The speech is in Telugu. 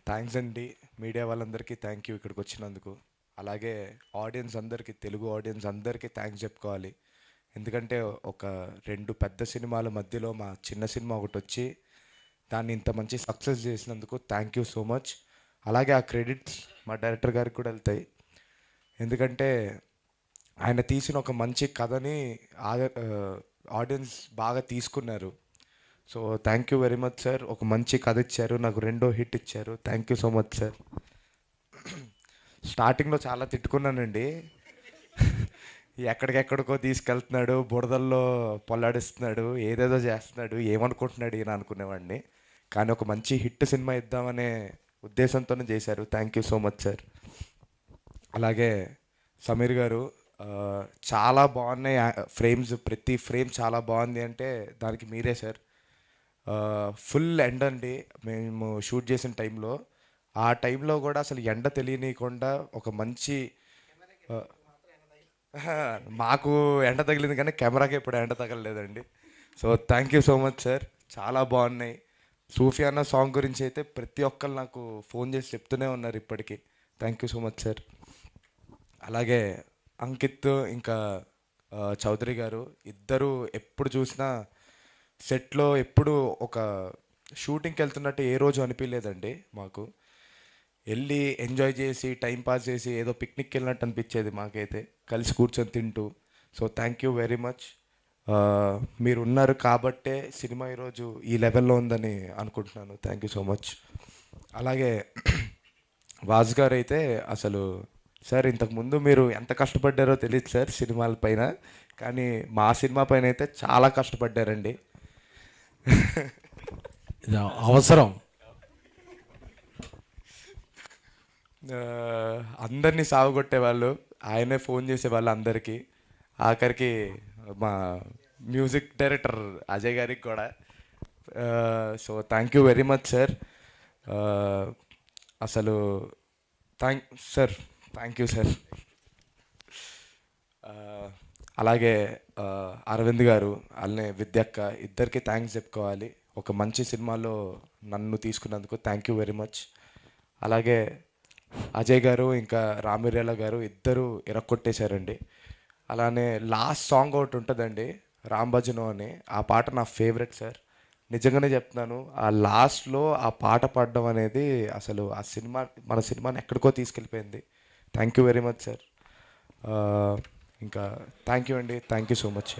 థ్యాంక్స్ అండి. మీడియా వాళ్ళందరికీ థ్యాంక్ యూ ఇక్కడికి వచ్చినందుకు. అలాగే ఆడియన్స్ అందరికీ, తెలుగు ఆడియన్స్ అందరికీ థ్యాంక్స్ చెప్పుకోవాలి. ఎందుకంటే ఒక 2 పెద్ద సినిమాల మధ్యలో మా చిన్న సినిమా ఒకటొచ్చి దాన్ని ఇంత మంచి సక్సెస్ చేసినందుకు థ్యాంక్ యూ సో మచ్. అలాగే ఆ క్రెడిట్స్ మా డైరెక్టర్ గారికి కూడా వెళ్తాయి. ఎందుకంటే ఆయన తీసిన ఒక మంచి కథని ఆడియన్స్ బాగా తీసుకున్నారు. So thank you very much sir. ఒక మంచి కథ ఇచ్చారు, నాకు రెండో హిట్ ఇచ్చారు. Thank you so much sir. స్టార్టింగ్లో చాలా తిట్టుకున్నానండి. ఎక్కడికెక్కడికో తీసుకెళ్తున్నాడు, బురదల్లో పొల్లాడిస్తున్నాడు, ఏదేదో చేస్తున్నాడు, ఏమనుకుంటున్నాడు ఈయన అనుకునేవాడిని. కానీ ఒక మంచి హిట్ సినిమా ఇద్దామనే ఉద్దేశంతోనే చేశారు. Thank you so much sir. అలాగే సమీర్ గారు, చాలా బాగున్నాయి ఫ్రేమ్స్, ప్రతి ఫ్రేమ్ చాలా బాగుంది అంటే దానికి మీరే సార్. ఫుల్ ఎండ అండి మేము షూట్ చేసిన టైంలో. ఆ టైంలో కూడా అసలు ఎండ తెలియనీయకుండా ఒక మంచి మాకు ఎండ తగిలింది కానీ కెమెరాకి ఇప్పుడు ఎండ తగలలేదండి. So thank you so much sir. చాలా బాగున్నాయి. సూఫియానా సాంగ్ గురించి అయితే ప్రతి ఒక్కరు నాకు ఫోన్ చేసి చెప్తూనే ఉన్నారు ఇప్పటికీ. Thank you so much sir. అలాగే అంకిత్ ఇంకా చౌదరి గారు ఇద్దరు ఎప్పుడు చూసినా సెట్లో ఎప్పుడు ఒక షూటింగ్కి వెళ్తున్నట్టు ఏ రోజు అనిపించలేదండి మాకు. వెళ్ళి ఎంజాయ్ చేసి టైం పాస్ చేసి ఏదో పిక్నిక్కి వెళ్ళినట్టు అనిపించేది మాకైతే, కలిసి కూర్చొని తింటూ. So thank you very much. మీరు ఉన్నారు కాబట్టే సినిమా ఈరోజు ఈ లెవెల్లో ఉందని అనుకుంటున్నాను. Thank you so much. అలాగే వాజ్ గారు అయితే అసలు సార్ ఇంతకుముందు మీరు ఎంత కష్టపడ్డారో తెలియదు సార్ సినిమాల పైన, కానీ మా సినిమా పైన అయితే చాలా కష్టపడ్డారండి. అవసరం. అందరినీ సాగుగొట్టేవాళ్ళు, ఆయనే ఫోన్ చేసేవాళ్ళు అందరికీ. ఆఖరికి మా మ్యూజిక్ డైరెక్టర్ అజయ్ గారికి కూడా. So thank you very much sir. అసలు థ్యాంక్ యూ సార్. అలాగే అరవింద్ గారు, అలానే విద్యక్క, ఇద్దరికి థ్యాంక్స్ చెప్పుకోవాలి. ఒక మంచి సినిమాలో నన్ను తీసుకున్నందుకు థ్యాంక్ యూ వెరీ మచ్. అలాగే అజయ్ గారు ఇంకా రామిరేల గారు ఇద్దరు ఇరక్కొట్టేశారండి. అలానే లాస్ట్ సాంగ్ ఒకటి ఉంటుందండి, రాంభజను అని. ఆ పాట నా ఫేవరెట్ సార్. నిజంగానే చెప్తున్నాను, ఆ లాస్ట్లో ఆ పాట పాడడం అనేది అసలు ఆ సినిమా, మన సినిమాని ఎక్కడికో తీసుకెళ్ళిపోయింది. Thank you very much sir. ఇంకా థ్యాంక్ యూ అండి. Thank you so much.